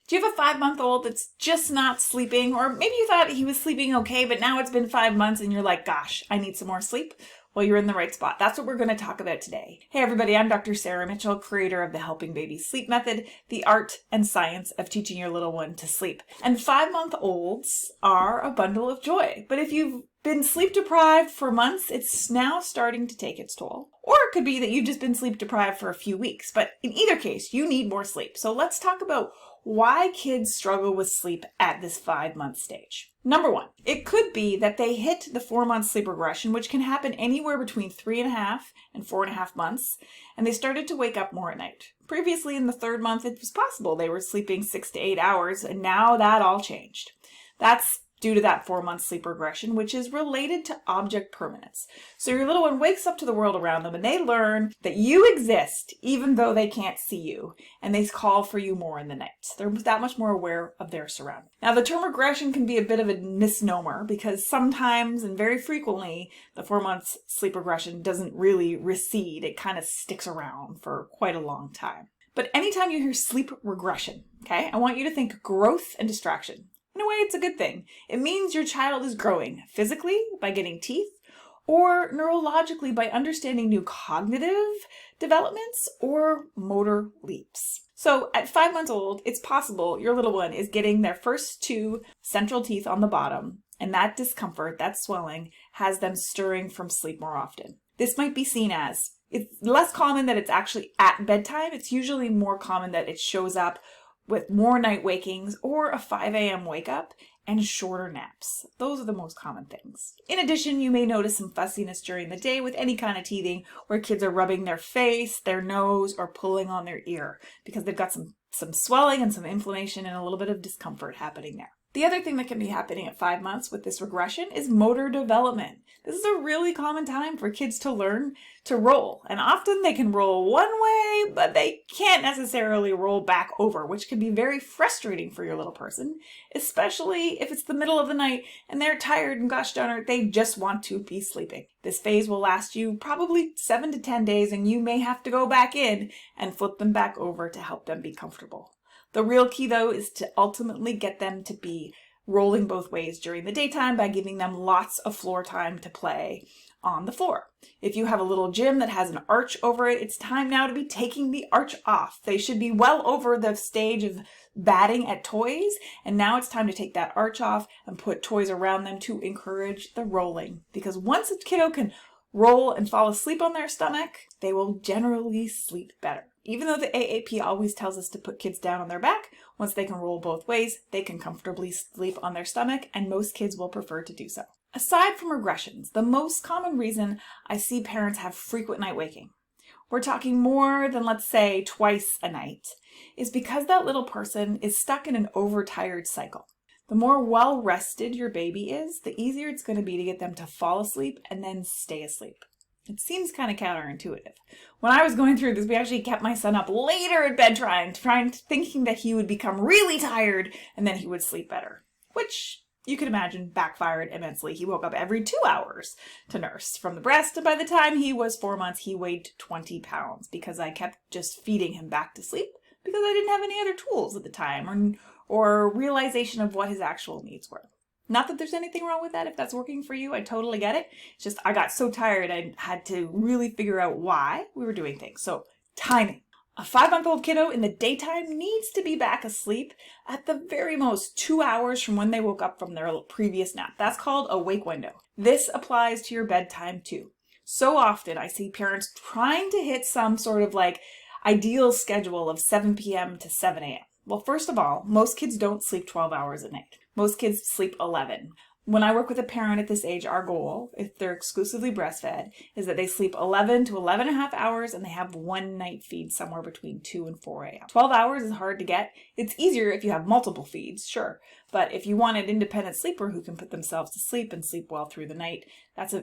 Do you have a 5-month-old that's just not sleeping? Or maybe you thought he was sleeping okay, but now it's been 5 months and you're like, gosh, I need some more sleep? Well, you're in the right spot. That's what we're going to talk about today. Hey everybody, I'm Dr. Sarah Mitchell, creator of the Helping Baby Sleep method, the art and science of teaching your little one to sleep. And 5-month-olds are a bundle of joy. But if you've been sleep deprived for months, it's now starting to take its toll. Or it could be that you've just been sleep deprived for a few weeks. But in either case, you need more sleep. So let's talk about why kids struggle with sleep at this 5-month stage. Number one, it could be that they hit the 4-month sleep regression, which can happen anywhere between 3.5 and 4.5 months, and they started to wake up more at night. Previously, in the 3rd month, it was possible they were sleeping 6 to 8 hours, and now that all changed. That's due to that 4-month sleep regression, which is related to object permanence. So your little one wakes up to the world around them and they learn that you exist even though they can't see you, and they call for you more in the night. They're that much more aware of their surroundings. Now the term regression can be a bit of a misnomer because sometimes and very frequently the 4-month sleep regression doesn't really recede. It kind of sticks around for quite a long time. But anytime you hear sleep regression, okay, I want you to think growth and distraction. In a way, it's a good thing. It means your child is growing physically by getting teeth, or neurologically by understanding new cognitive developments or motor leaps. So at 5 months old, it's possible your little one is getting their first 2 central teeth on the bottom, and that discomfort, that swelling, has them stirring from sleep more often. This might be seen as, it's less common that it's actually at bedtime. It's usually more common that it shows up with more night wakings or a 5 a.m. wake up and shorter naps. Those are the most common things. In addition, you may notice some fussiness during the day with any kind of teething where kids are rubbing their face, their nose, or pulling on their ear because they've got some swelling and some inflammation and a little bit of discomfort happening there. The other thing that can be happening at 5 months with this regression is motor development. This is a really common time for kids to learn to roll. And often they can roll one way, but they can't necessarily roll back over, which can be very frustrating for your little person, especially if it's the middle of the night and they're tired and gosh darn it, they just want to be sleeping. This phase will last you probably 7 to 10 days, and you may have to go back in and flip them back over to help them be comfortable. The real key, though, is to ultimately get them to be rolling both ways during the daytime by giving them lots of floor time to play on the floor. If you have a little gym that has an arch over it, it's time now to be taking the arch off. They should be well over the stage of batting at toys, and now it's time to take that arch off and put toys around them to encourage the rolling. Because once a kiddo can roll and fall asleep on their stomach, they will generally sleep better. Even though the AAP always tells us to put kids down on their back, once they can roll both ways, they can comfortably sleep on their stomach, and most kids will prefer to do so. Aside from regressions, the most common reason I see parents have frequent night waking, we're talking more than, let's say, twice a night, is because that little person is stuck in an overtired cycle. The more well-rested your baby is, the easier it's going to be to get them to fall asleep and then stay asleep. It seems kind of counterintuitive. When I was going through this, we actually kept my son up later at bed thinking that he would become really tired and then he would sleep better, which you can imagine backfired immensely. He woke up every 2 hours to nurse from the breast, and by the time he was 4 months, he weighed 20 pounds because I kept just feeding him back to sleep because I didn't have any other tools at the time or realization of what his actual needs were. Not that there's anything wrong with that. If that's working for you, I totally get it. It's just I got so tired I had to really figure out why we were doing things. So timing. A 5-month-old kiddo in the daytime needs to be back asleep at the very most 2 hours from when they woke up from their previous nap. That's called a wake window. This applies to your bedtime too. So often I see parents trying to hit some sort of like ideal schedule of 7 p.m. to 7 a.m. Well, first of all, most kids don't sleep 12 hours a night. Most kids sleep 11. When I work with a parent at this age, our goal, if they're exclusively breastfed, is that they sleep 11 to 11 and a half hours and they have one night feed somewhere between 2 and 4 a.m. 12 hours is hard to get. It's easier if you have multiple feeds, sure. But if you want an independent sleeper who can put themselves to sleep and sleep well through the night,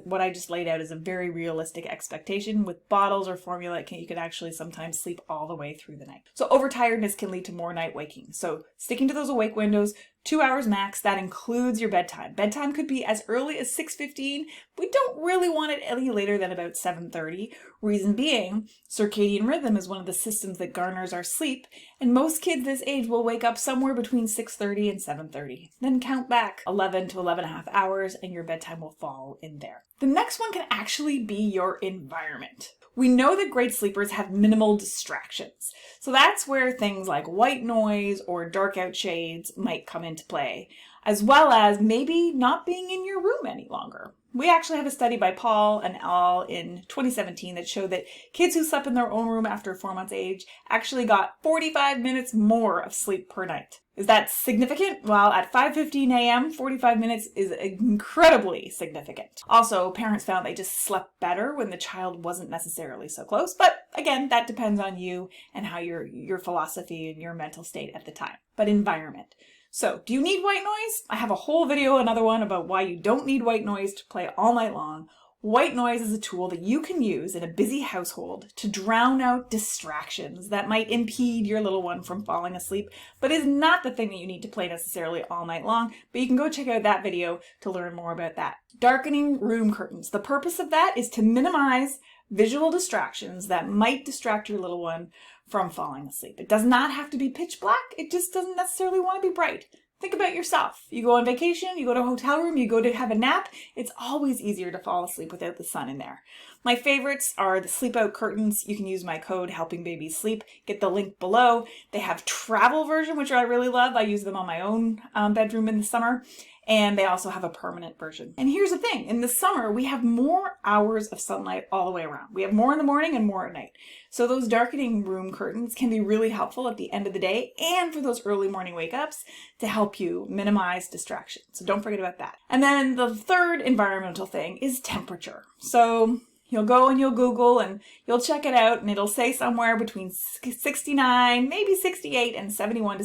What I just laid out is a very realistic expectation. With bottles or formula, you can actually sometimes sleep all the way through the night. So overtiredness can lead to more night waking. So sticking to those awake windows, 2 hours max, that includes your bedtime. Bedtime could be as early as 6:15. We don't really want it any later than about 7:30. Reason being, circadian rhythm is one of the systems that garners our sleep, and most kids this age will wake up somewhere between 6:30 and 7:30. Then count back 11 to 11 and a half hours and your bedtime will fall in there. The next one can actually be your environment. We know that great sleepers have minimal distractions. So that's where things like white noise or dark out shades might come into play, as well as maybe not being in your room any longer. We actually have a study by Paul and al. In 2017 that showed that kids who slept in their own room after 4 months age actually got 45 minutes more of sleep per night. Is that significant? Well, at 5:15 a.m., 45 minutes is incredibly significant. Also, parents found they just slept better when the child wasn't necessarily so close. But again, that depends on you and how your philosophy and your mental state at the time. But environment. So, do you need white noise? I have a whole video, another one, about why you don't need white noise to play all night long. White noise is a tool that you can use in a busy household to drown out distractions that might impede your little one from falling asleep, but is not the thing that you need to play necessarily all night long. But you can go check out that video to learn more about that. Darkening room curtains. The purpose of that is to minimize visual distractions that might distract your little one from falling asleep. It does not have to be pitch black. It just doesn't necessarily want to be bright. Think about yourself. You go on vacation, you go to a hotel room, you go to have a nap. It's always easier to fall asleep without the sun in there. My favorites are the Sleepout curtains. You can use my code HelpingBabySleep. Get the link below. They have travel version, which I really love. I use them on my own bedroom in the summer. And they also have a permanent version. And here's the thing, in the summer, we have more hours of sunlight all the way around. We have more in the morning and more at night. So those darkening room curtains can be really helpful at the end of the day and for those early morning wake-ups to help you minimize distractions. So don't forget about that. And then the third environmental thing is temperature. So you'll go and you'll Google and you'll check it out and it'll say somewhere between 69, maybe 68 and 71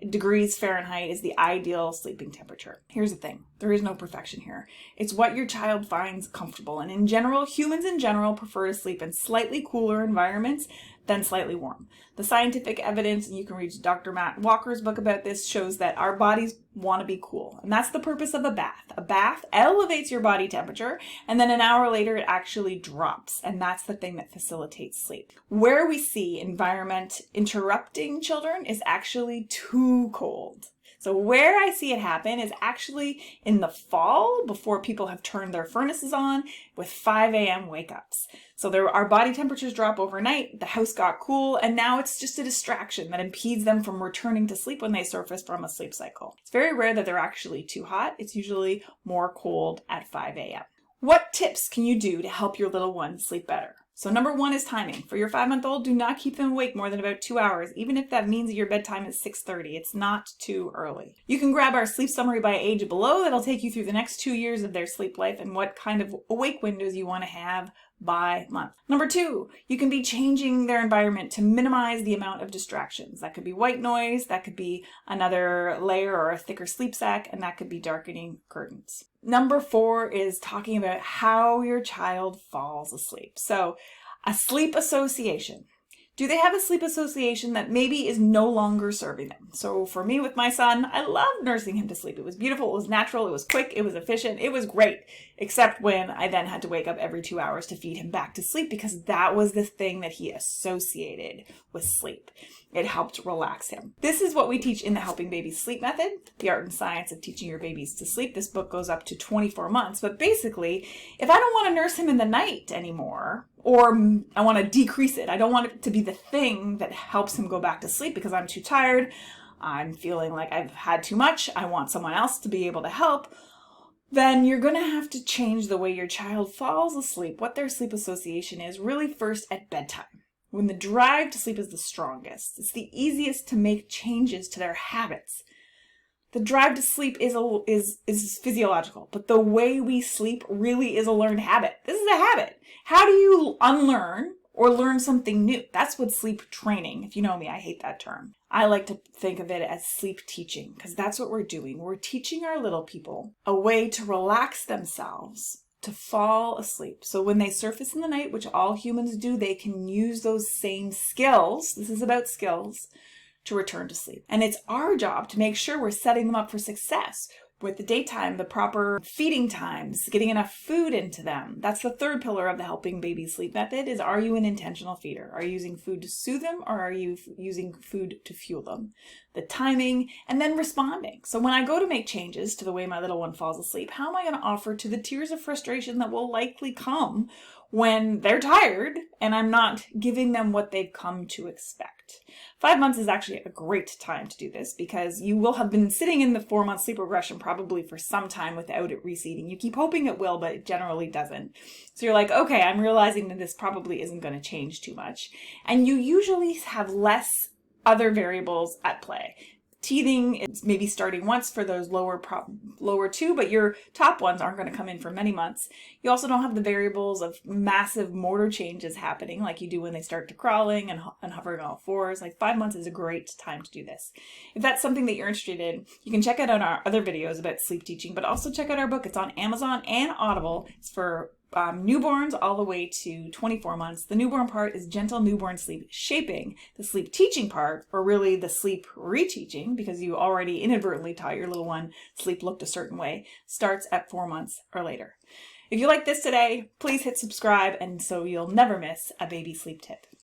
degrees Fahrenheit is the ideal sleeping temperature. Here's the thing, there is no perfection here. It's what your child finds comfortable. And in general, humans in general prefer to sleep in slightly cooler environments than slightly warm. The scientific evidence, and you can read Dr. Matt Walker's book about this, shows that our bodies want to be cool. And that's the purpose of a bath. A bath elevates your body temperature, and then an hour later it actually drops. And that's the thing that facilitates sleep. Where we see environment interrupting children is actually too cold. So where I see it happen is actually in the fall before people have turned their furnaces on with 5 a.m. wake-ups. So our body temperatures drop overnight, the house got cool, and now it's just a distraction that impedes them from returning to sleep when they surface from a sleep cycle. It's very rare that they're actually too hot. It's usually more cold at 5 a.m. What tips can you do to help your little one sleep better? So number one is timing. For your 5-month-old, do not keep them awake more than about 2 hours, even if that means that your bedtime is 6:30. It's not too early. You can grab our sleep summary by age below. That'll take you through the next 2 years of their sleep life and what kind of awake windows you want to have by month. Number two, you can be changing their environment to minimize the amount of distractions. That could be white noise, that could be another layer or a thicker sleep sack, and that could be darkening curtains. Number four is talking about how your child falls asleep. So a sleep association. Do they have a sleep association that maybe is no longer serving them? So for me with my son, I loved nursing him to sleep. It was beautiful, it was natural, it was quick, it was efficient, it was great. Except when I then had to wake up every 2 hours to feed him back to sleep because that was the thing that he associated with sleep. It helped relax him. This is what we teach in the Helping Babies Sleep method, the art and science of teaching your babies to sleep. This book goes up to 24 months, but basically, if I don't want to nurse him in the night anymore, or I want to decrease it, I don't want it to be the thing that helps him go back to sleep because I'm too tired, I'm feeling like I've had too much, I want someone else to be able to help, then you're going to have to change the way your child falls asleep, what their sleep association is, really first at bedtime. When the drive to sleep is the strongest, it's the easiest to make changes to their habits. The drive to sleep is physiological, but the way we sleep really is a learned habit. This is a habit. How do you unlearn or learn something new? That's what sleep training, if you know me, I hate that term. I like to think of it as sleep teaching because that's what we're doing. We're teaching our little people a way to relax themselves to fall asleep. So when they surface in the night, which all humans do, they can use those same skills. This is about skills to return to sleep. And it's our job to make sure we're setting them up for success with the daytime, the proper feeding times, getting enough food into them. That's the third pillar of the Helping Baby Sleep method is, are you an intentional feeder? Are you using food to soothe them, or are you using food to fuel them? The timing, and then responding. So when I go to make changes to the way my little one falls asleep, how am I going to offer to the tears of frustration that will likely come when they're tired and I'm not giving them what they've come to expect? 5 months is actually a great time to do this because you will have been sitting in the 4-month sleep regression probably for some time without it receding. You keep hoping it will, but it generally doesn't. So you're like, okay, I'm realizing that this probably isn't going to change too much. And you usually have less other variables at play. Teething is maybe starting once for those lower two, but your top ones aren't going to come in for many months. You also don't have the variables of massive motor changes happening like you do when they start to crawling and hovering on all fours. Like 5 months is a great time to do this. If that's something that you're interested in, you can check out on our other videos about sleep teaching, but also check out our book. It's on Amazon and Audible. It's for newborns all the way to 24 months. The newborn part is gentle newborn sleep shaping. The sleep teaching part, or really the sleep reteaching, because you already inadvertently taught your little one sleep looked a certain way, starts at 4 months or later. If you like this today, please hit subscribe and so you'll never miss a baby sleep tip.